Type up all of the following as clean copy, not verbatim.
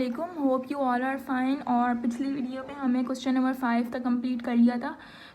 वालेकुम, hope you all are fine. और पिछली वीडियो में हमें क्वेश्चन नंबर 5 तक कंप्लीट कर लिया था,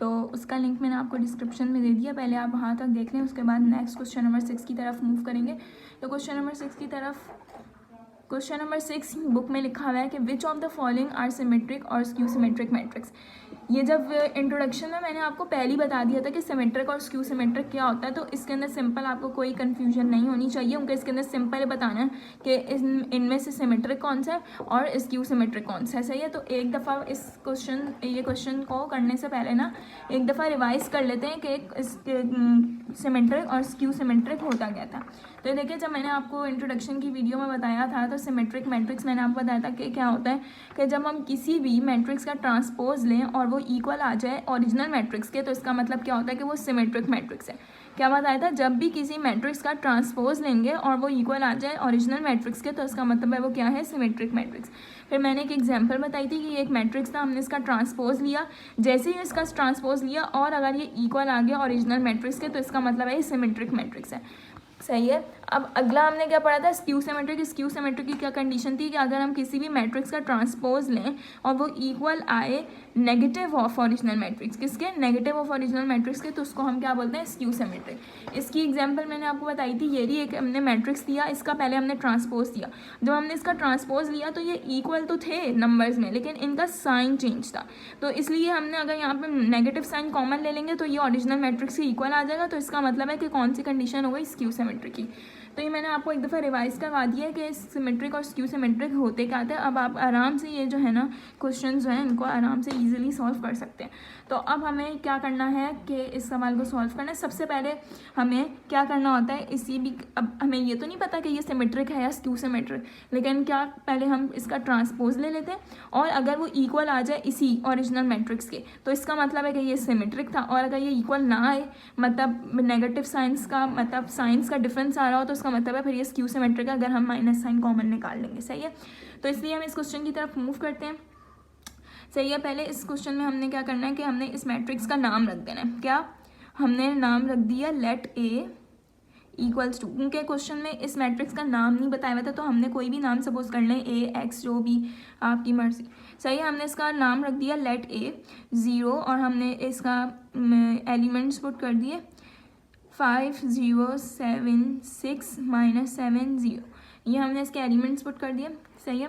तो उसका लिंक मैंने आपको डिस्क्रिप्शन में दे दिया। पहले आप वहाँ तक देख लें, उसके बाद नेक्स्ट क्वेश्चन नंबर 6 की तरफ मूव करेंगे। तो क्वेश्चन नंबर 6 बुक में लिखा हुआ है कि which of the following are symmetric और स्क्यू सिमेट्रिक मैट्रिक्स। ये जब इंट्रोडक्शन में मैंने आपको पहले ही बता दिया था कि सिमेट्रिक और स्क्यू सिमेट्रिक क्या होता है, तो इसके अंदर सिंपल आपको कोई कन्फ्यूजन नहीं होनी चाहिए। उनके इसके अंदर सिंपल बताना है कि इनमें से सिमेट्रिक कौन सा है और स्क्यू सिमेट्रिक कौन सा है। सही है, तो एक दफ़ा ये क्वेश्चन को करने से पहले ना एक दफ़ा रिवाइज कर लेते हैं कि सिमेट्रिक और स्क्यू सिमेट्रिक होता क्या था। तो देखिए, जब मैंने आपको इंट्रोडक्शन की वीडियो में बताया था तो सिमेट्रिक मैट्रिक्स मैंने आपको बताया था कि क्या होता है कि जब हम किसी भी मैट्रिक्स का ट्रांसपोज लें और वो इक्वल आ जाए ओरिजिनल मैट्रिक्स के, तो इसका मतलब क्या होता है कि वो सिमेट्रिक मैट्रिक्स है। क्या बताया था, जब भी किसी मैट्रिक्स का ट्रांसपोज लेंगे और वो इक्वल आ जाए ओरिजिनल मैट्रिक्स के, तो इसका मतलब है वो क्या है, सिमेट्रिक मैट्रिक्स। फिर मैंने एक एग्जांपल बताई थी कि ये एक मैट्रिक्स था, हमने इसका ट्रांसपोज लिया। जैसे ही इसका ट्रांसपोज लिया और अगर ये इक्वल आ गया ओरिजिनल मैट्रिक्स के, तो इसका मतलब है ये सिमेट्रिक मैट्रिक्स है। सही है। अब अगला हमने क्या पढ़ा था, स्क्यू सिमेट्रिक। स्क्यू सिमेट्रिक की क्या कंडीशन थी कि अगर हम किसी भी मैट्रिक्स का ट्रांसपोज लें और वो इक्वल आए नेगेटिव ऑफ ओरिजिनल मैट्रिक्स, किसके, नेगेटिव ऑफ ओरिजिनल मैट्रिक्स के, तो उसको हम क्या बोलते हैं, स्क्यू सिमेट्रिक। इसकी एग्जांपल मैंने आपको बताई थी, ये भी एक हमने मैट्रिक्स दिया, इसका पहले हमने ट्रांसपोज दिया। जब हमने इसका ट्रांसपोज लिया तो ये इक्वल तो थे नंबर्स में, लेकिन इनका साइन चेंज था। तो इसलिए हमने अगर यहाँ पे नेगेटिव साइन कॉमन ले लेंगे तो ये ओरिजिनल मैट्रिक्स के इक्वल आ जाएगा। तो इसका मतलब है कि कौन सी कंडीशन हो गई, स्क्यू सिमेट्रिक की। तो ये मैंने आपको एक दफ़ा रिवाइज करवा दिया है कि सिमेट्रिक और स्क्यू सिमेट्रिक होते क्या थे। अब आप आराम से ये जो है ना क्वेश्चन जो है इनको आराम से इजीली सॉल्व कर सकते हैं। तो अब हमें क्या करना है कि इस सवाल को सॉल्व करना है। सबसे पहले हमें क्या करना होता है, इसी भी अब हमें ये तो नहीं पता कि ये सिमेट्रिक है या स्क्यू सिमेट्रिक, लेकिन क्या पहले हम इसका ट्रांसपोज ले लेते हैं और अगर वो इक्वल आ जाए इसी ओरिजिनल मैट्रिक्स के, तो इसका मतलब है कि ये सिमेट्रिक था। और अगर ये इक्वल ना आए, मतलब नेगेटिव साइंस का मतलब साइंस का डिफरेंस आ रहा हो, तो इसका मतलब है फिर ये स्क्यू सिमेट्रिक है, अगर हम माइनस साइन कॉमन निकाल लेंगे। सही है, तो इसलिए हम इस क्वेश्चन की तरफ मूव करते हैं। सही है, पहले इस क्वेश्चन में हमने क्या करना है कि हमने इस मैट्रिक्स का नाम रख देना है। क्या हमने नाम रख दिया, लेट ए इक्वल्स टू, उनके क्वेश्चन में इस मैट्रिक्स का नाम नहीं बताया हुआ था, तो हमने कोई भी नाम सपोज कर लें, ए एक्स, जो भी आपकी मर्जी। सही है, हमने इसका नाम रख दिया लेट ए 0 और हमने इसका एलिमेंट्स पुट कर दिए 5 0 7 6 -7 0, ये हमने इसके एलिमेंट्स पुट कर दिए। सही है,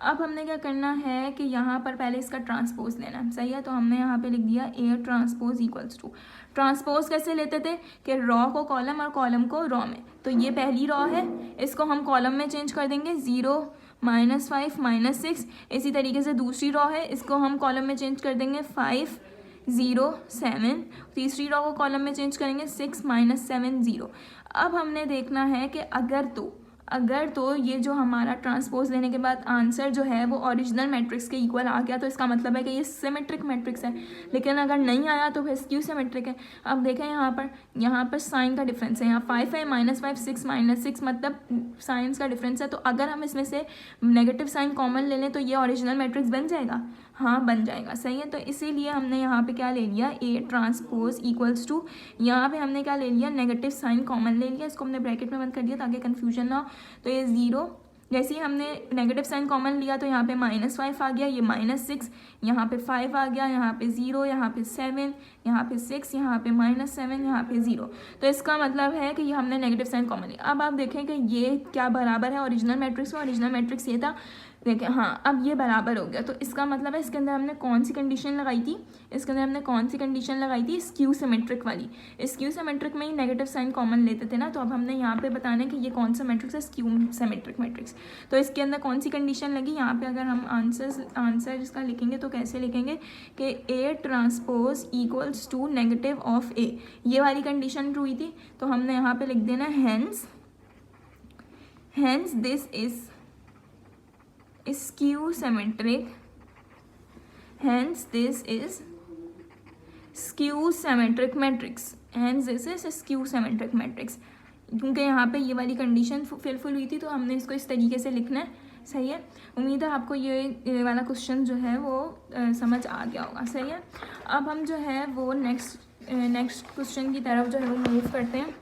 अब हमने क्या करना है कि यहाँ पर पहले इसका ट्रांसपोज लेना है। सही है, तो हमने यहाँ पे लिख दिया A transpose equals to. Transpose कैसे लेते थे कि रॉ को कॉलम और कॉलम को रॉ में, तो ये पहली रॉ है, इसको हम कॉलम में चेंज कर देंगे 0 -5 -6। इसी तरीके से दूसरी रॉ है, इसको हम कॉलम में चेंज कर देंगे 5 0 7। तीसरी रॉ को कॉलम में चेंज करेंगे 6 -7 0। अब हमने देखना है कि अगर तो ये जो हमारा ट्रांसपोज लेने के बाद आंसर जो है वो ओरिजिनल मैट्रिक्स के इक्वल आ गया, तो इसका मतलब है कि ये सिमेट्रिक मैट्रिक्स है। लेकिन अगर नहीं आया तो फिर स्क्यू सिमेट्रिक है। अब देखें यहाँ पर साइन का डिफरेंस है, यहाँ 5 है, -5 6 -6, मतलब साइंस का डिफरेंस है। तो अगर हम इसमें से नेगेटिव साइन कॉमन ले लें तो ये ओरिजिनल मैट्रिक्स बन जाएगा, हाँ बन जाएगा। सही है, तो इसीलिए हमने यहाँ पे क्या ले लिया, ए ट्रांसपोज इक्वल्स टू, यहाँ पे हमने क्या ले लिया, नेगेटिव साइन कॉमन ले लिया, इसको हमने ब्रैकेट में बंद कर दिया ताकि कन्फ्यूजन ना हो। तो ये 0, जैसे ही हमने नेगेटिव साइन कॉमन लिया तो यहाँ पे -5 आ गया, ये -6, यहाँ पे 5 आ गया, यहाँ पे 0, यहाँ पे 7, यहाँ पे 6, यहाँ पे -7, यहाँ पे 0। तो इसका मतलब है कि ये हमने नेगेटिव साइन कॉमन लिया। अब आप देखें कि ये क्या बराबर है ओरिजिनल मैट्रिक्स में, ओरिजिनल मैट्रिक्स ये था, देखें हाँ अब ये बराबर हो गया। तो इसका मतलब है इसके अंदर हमने कौन सी कंडीशन लगाई थी, इसके अंदर हमने कौन सी कंडीशन लगाई थी, स्क्यू सिमेट्रिक वाली। स्क्यू सिमेट्रिक में ही नेगेटिव साइन कॉमन लेते थे ना, तो अब हमने यहाँ पे बताना है कि ये कौन सा मैट्रिक्स है, स्क्यू सिमेट्रिक मैट्रिक्स। तो इसके अंदर कौन सी कंडीशन लगी, यहाँ पे अगर हम आंसर इसका लिखेंगे तो कैसे लिखेंगे कि A transpose equals to negative of A, ये वाली कंडीशन ट्रू हुई थी। तो हमने यहाँ पे लिख देना hence this is skew symmetric, hence this is skew symmetric matrix, hence this is skew symmetric matrix। क्योंकि यहाँ पे ये वाली कंडीशन फुलफिल हुई थी, तो हमने इसको इस तरीके से लिखना है। सही है, उम्मीद है आपको ये वाला क्वेश्चन जो है वो समझ आ गया होगा। सही है, अब हम जो है वो नेक्स्ट क्वेश्चन की तरफ जो है वो मूव करते हैं।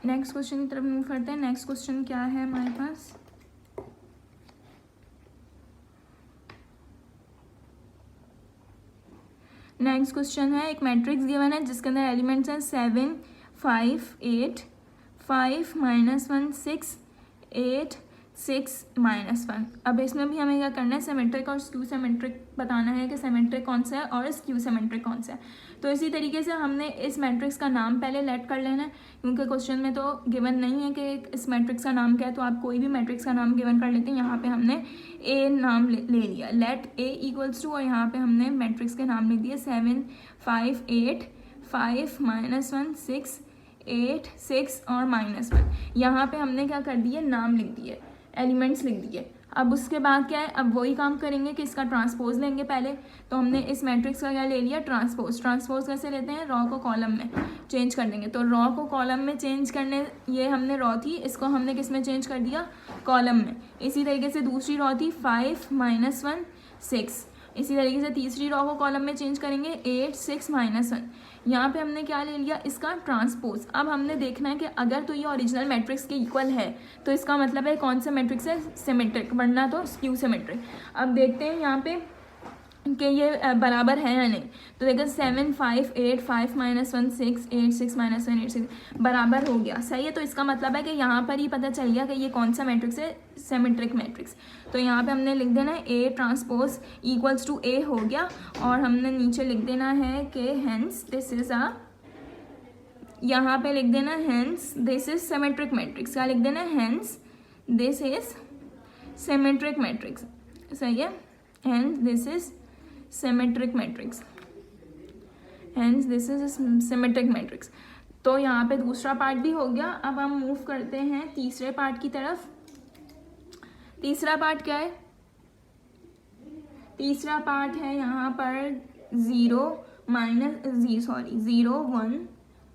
नेक्स्ट क्वेश्चन की तरफ मूव करते हैं। नेक्स्ट क्वेश्चन क्या है हमारे पास, नेक्स्ट क्वेश्चन है एक मैट्रिक्स गिवन है जिसके अंदर एलिमेंट्स हैं 7 5 8 5 -1 6 8 6 -1। अब इसमें भी हमें क्या करना है, सिमेट्रिक और स्क्यू सिमेट्रिक बताना है कि सिमेट्रिक कौन सा है और स्क्यू सिमेट्रिक कौन सा है। तो इसी तरीके से हमने इस मैट्रिक्स का नाम पहले लेट कर लेना है, क्योंकि क्वेश्चन में तो गिवन नहीं है कि इस मैट्रिक्स का नाम क्या है, तो आप कोई भी मैट्रिक्स का नाम गिवन कर लेते हैं। यहाँ पे हमने ए नाम ले लिया, लेट ए इक्वल्स टू, और यहाँ पे हमने मैट्रिक्स के नाम लिख दिए 7 5 8 5 -1 6 8 6 और -1। यहाँ पे हमने क्या कर दिए, नाम लिख दिए, एलिमेंट्स लिख दिए। अब उसके बाद क्या है, अब वही काम करेंगे कि इसका ट्रांसपोज लेंगे पहले। तो हमने इस मैट्रिक्स का क्या ले लिया, ट्रांसपोज। ट्रांसपोज कैसे लेते हैं, रॉ को कॉलम में चेंज कर देंगे। तो रॉ को कॉलम में चेंज करने, ये हमने रॉ थी, इसको हमने किस में चेंज कर दिया, कॉलम में। इसी तरीके से दूसरी रॉ थी 5 -1 6, इसी तरीके से तीसरी रॉ को कॉलम में चेंज करेंगे 8 6 -1। यहाँ पे हमने क्या ले लिया, इसका ट्रांसपोज। अब हमने देखना है कि अगर तो ये ओरिजिनल मैट्रिक्स के इक्वल है तो इसका मतलब है कौन सा मैट्रिक्स है, सिमेट्रिक, वरना तो स्क्यू सिमेट्रिक। अब देखते हैं यहाँ पे कि ये बराबर है या नहीं। तो देखो 7 5 8 5 -1 6 8 6 -1 8 6 बराबर हो गया, सही है। तो इसका मतलब है कि यहाँ पर ही पता चल गया कि ये कौन सा मैट्रिक्स है, सिमेट्रिक मैट्रिक्स। तो यहाँ पे हमने लिख देना है ए ट्रांसपोज इक्वल्स टू ए हो गया, और हमने नीचे लिख देना है कि हेंस दिस इज अ, यहाँ पे लिख देना hence this is symmetric matrix. क्या लिख देना है, hence this is symmetric matrix, सही है। Hence this is symmetric matrix, hence this is symmetric matrix. तो यहाँ पे दूसरा पार्ट भी हो गया। अब हम मूव करते हैं तीसरे पार्ट की तरफ। तीसरा पार्ट क्या है, तीसरा पार्ट है यहाँ पर 0 1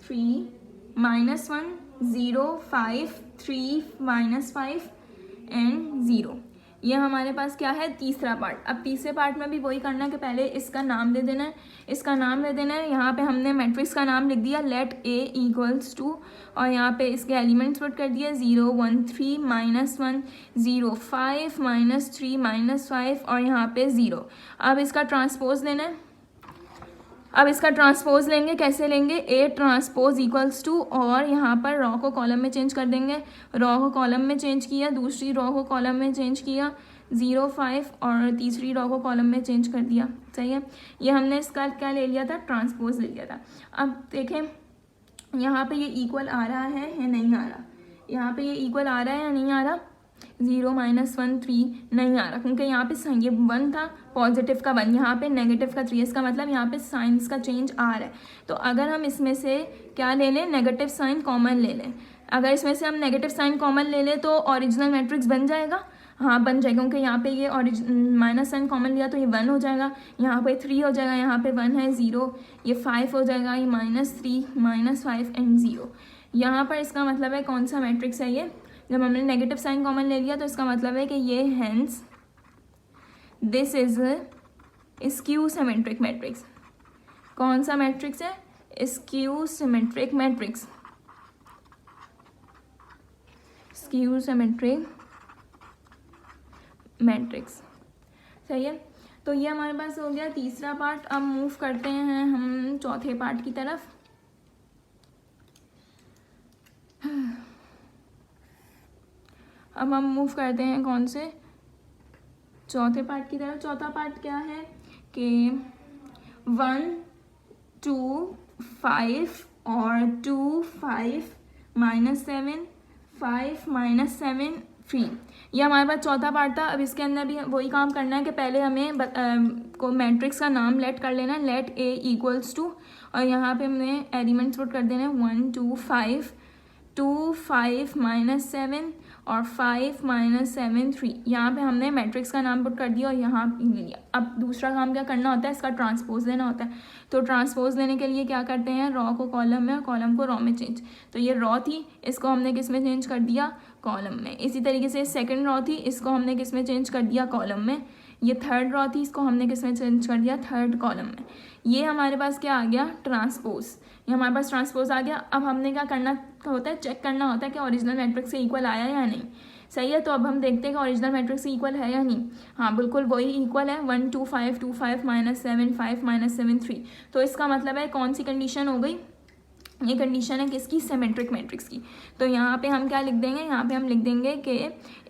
3 -1 0 5 3 -5 एंड 0। ये हमारे पास क्या है, तीसरा पार्ट। अब तीसरे पार्ट में भी वही करना है कि पहले इसका नाम दे देना है, इसका नाम दे देना है। यहाँ पे हमने मैट्रिक्स का नाम लिख दिया लेट ए इक्वल्स टू, और यहाँ पे इसके एलिमेंट्स पुट कर दिया 0 1 3 -1 0 5 -3 -5 और यहाँ पे 0। अब इसका ट्रांसपोज लेना है। अब इसका ट्रांसपोज लेंगे, कैसे लेंगे, ए ट्रांसपोज इक्वल्स टू, और यहाँ पर रॉ को कॉलम में चेंज कर देंगे। रॉ को कॉलम में चेंज किया, दूसरी रॉ को कॉलम में चेंज किया 0 5, और तीसरी रॉ को कॉलम में चेंज कर दिया, सही है। ये हमने इसका क्या ले लिया था, ट्रांसपोज ले लिया था। अब देखें यहाँ पे ये इक्वल आ रहा है या नहीं आ रहा, यहाँ पे ये इक्वल आ रहा है या नहीं आ रहा, 0 -1 3 नहीं आ रहा, क्योंकि यहाँ पे ये 1 था, पॉजिटिव का 1, यहाँ पे नेगेटिव का 3, इसका मतलब यहाँ पे साइंस का चेंज आ रहा है। तो अगर हम इसमें से क्या ले लें, नेगेटिव साइन कॉमन ले लें। अगर इसमें से हम नेगेटिव साइन कॉमन ले लें तो ओरिजिनल मैट्रिक्स बन जाएगा, हाँ बन जाएगा, क्योंकि यहाँ पे ये माइनस साइन कॉमन लिया तो ये 1 हो जाएगा, यहाँ पे 3 हो जाएगा, यहाँ पे 1 है 0, ये 5 हो जाएगा, ये -3 -5 एंड 0। यहाँ पर इसका मतलब है कौन सा मैट्रिक्स है ये, जब हमने नेगेटिव साइन कॉमन ले लिया तो इसका मतलब है कि ये hence this is skew symmetric matrix. कौन सा मैट्रिक्स है, skew symmetric matrix, skew symmetric matrix, सही है। तो ये हमारे पास हो गया तीसरा पार्ट। अब मूव करते हैं हम चौथे पार्ट की तरफ। अब हम मूव करते हैं कौन से, चौथे पार्ट की तरफ। चौथा पार्ट क्या है कि 1 2 5 और 2 5 -7 5 -7 3, ये हमारे पास चौथा पार्ट था। अब इसके अंदर भी वही काम करना है कि पहले हमें को मैट्रिक्स का नाम लेट कर लेना है, लेट ए इक्वल्स टू, और यहाँ पे हमने एलिमेंट्स पुट कर देना है 1 2 5 2 5 -7 और 5 -7 3। यहाँ पे हमने मैट्रिक्स का नाम पुट कर दिया और यहाँ ले लिया। अब दूसरा काम क्या करना होता है, इसका ट्रांसपोज लेना होता है। तो ट्रांसपोज लेने के लिए क्या करते हैं, रॉ को कॉलम में और कॉलम को रॉ में चेंज। तो ये रॉ थी, इसको हमने किस में चेंज कर दिया, कॉलम में। इसी तरीके से सेकंड रॉ थी, इसको हमने किस में चेंज कर दिया, कॉलम में। ये थर्ड रो थी, इसको हमने किस में चेंज कर दिया, थर्ड कॉलम में। ये हमारे पास क्या आ गया, ट्रांसपोज, ये हमारे पास ट्रांसपोज आ गया। अब हमने क्या करना होता है, चेक करना होता है कि ओरिजिनल मैट्रिक्स से इक्वल आया या नहीं। सही है, तो अब हम देखते हैं कि ओरिजिनल मैट्रिक्स से इक्वल है या नहीं। हाँ बिल्कुल वही इक्वल है, 1 2 5 2 5 -7 5 -7 3। तो इसका मतलब है कौन सी कंडीशन हो गई, ये कंडीशन है किसकी, सिमेट्रिक मैट्रिक्स की। तो यहाँ पे हम क्या लिख देंगे, यहाँ पे हम लिख देंगे कि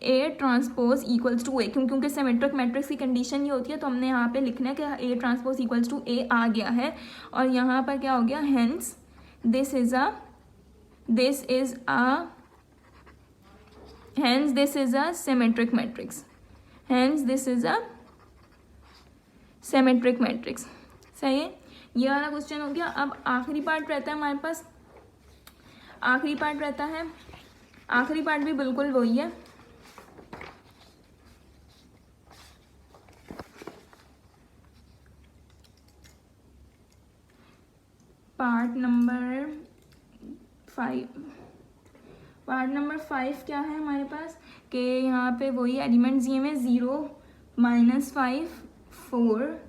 ए ट्रांसपोज इक्वल्स टू ए, क्योंकि सिमेट्रिक मैट्रिक्स की कंडीशन ये होती है। तो हमने यहाँ पे लिखना है कि ए ट्रांसपोज इक्वल्स टू ए आ गया है, और यहाँ पर क्या हो गया, hence this is a symmetric matrix, hence this is a symmetric matrix. सही है, ये वाला क्वेश्चन हो गया। अब आखिरी पार्ट रहता है हमारे पास, आखिरी पार्ट भी बिल्कुल वही है। पार्ट नंबर 5 क्या है हमारे पास कि यहाँ पे वही एलिमेंट्स दिए हुए 0 -5 4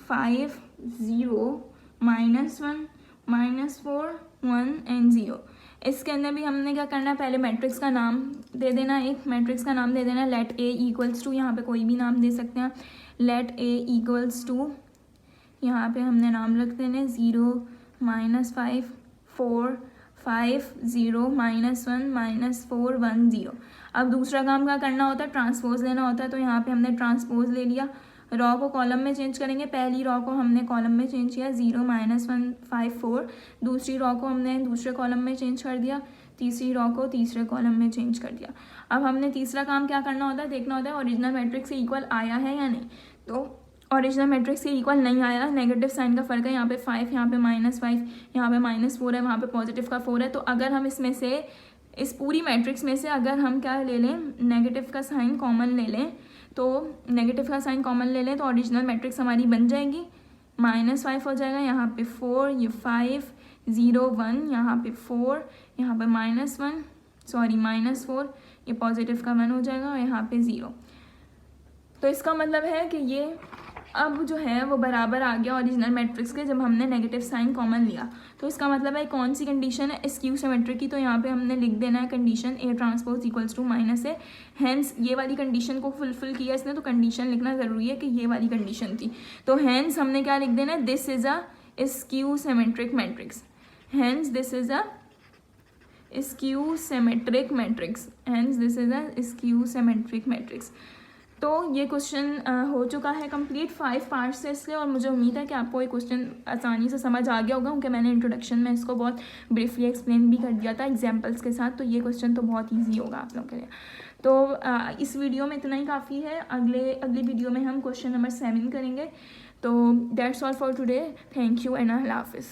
5 0 -1 -4 1 एंड 0। इसके अंदर भी हमने क्या करना है, पहले मैट्रिक्स का नाम दे देना, एक मैट्रिक्स का नाम दे देना, लेट ए इक्वल्स टू, यहाँ पे कोई भी नाम दे सकते हैं, लेट ए इक्वल्स टू, यहाँ पे हमने नाम रख देने 0 -5 4 5 0 -1 -4 1 0। अब दूसरा काम क्या करना होता है, ट्रांसपोज लेना होता है। तो यहाँ पे हमने ट्रांसपोज ले लिया, रॉ को कॉलम में चेंज करेंगे, पहली रॉ को हमने कॉलम में चेंज किया 0 -1 5 4, दूसरी रॉ को हमने दूसरे कॉलम में चेंज कर दिया, तीसरी रॉ को तीसरे कॉलम में चेंज कर दिया। अब हमने तीसरा काम क्या करना होता है, देखना होता है ओरिजिनल मैट्रिक्स से इक्वल आया है या नहीं। तो ओरिजिनल मैट्रिक्स से इक्वल नहीं आया, नेगेटिव साइन का फर्क है, यहाँ पे 5, यहाँ पे -5, यहाँ पे -4 है, वहाँ पे पॉजिटिव का 4 है। तो अगर हम इसमें से, इस पूरी मैट्रिक्स में से अगर हम क्या ले लें, नेगेटिव का साइन कॉमन ले लें, तो नेगेटिव का साइन कॉमन ले लें तो ओरिजिनल मैट्रिक्स हमारी बन जाएगी, -5 हो जाएगा, यहाँ पे 4, ये 5 0 1, यहाँ पे 4, यहाँ पे -4, ये पॉजिटिव का 1 हो जाएगा, और यहाँ पे 0। तो इसका मतलब है कि ये अब जो है वो बराबर आ गया ओरिजिनल मैट्रिक्स के, जब हमने नेगेटिव साइन कॉमन लिया। तो इसका मतलब है कौन सी कंडीशन है, स्क्यू सिमेट्रिक की। तो यहाँ पे हमने लिख देना है condition A transpose equals to -a, hence ये वाली कंडीशन को फुलफिल किया इसने, तो कंडीशन लिखना ज़रूरी है कि ये वाली कंडीशन थी। तो हैंस हमने क्या लिख देना है, this is a skew symmetric matrix, hence this is a skew symmetric matrix, hence this is a skew symmetric matrix. तो ये क्वेश्चन हो चुका है कंप्लीट 5 पार्ट्स से इसके, और मुझे उम्मीद है कि आपको ये क्वेश्चन आसानी से समझ आ गया होगा, क्योंकि मैंने इंट्रोडक्शन में इसको बहुत ब्रीफली एक्सप्लेन भी कर दिया था एग्जांपल्स के साथ। तो ये क्वेश्चन तो बहुत इजी होगा आप लोगों के लिए। तो इस वीडियो में इतना ही काफ़ी है, अगली वीडियो में हम क्वेश्चन नंबर 7 करेंगे। तो that's all for today, thank you and अल्लाह हाफिज़।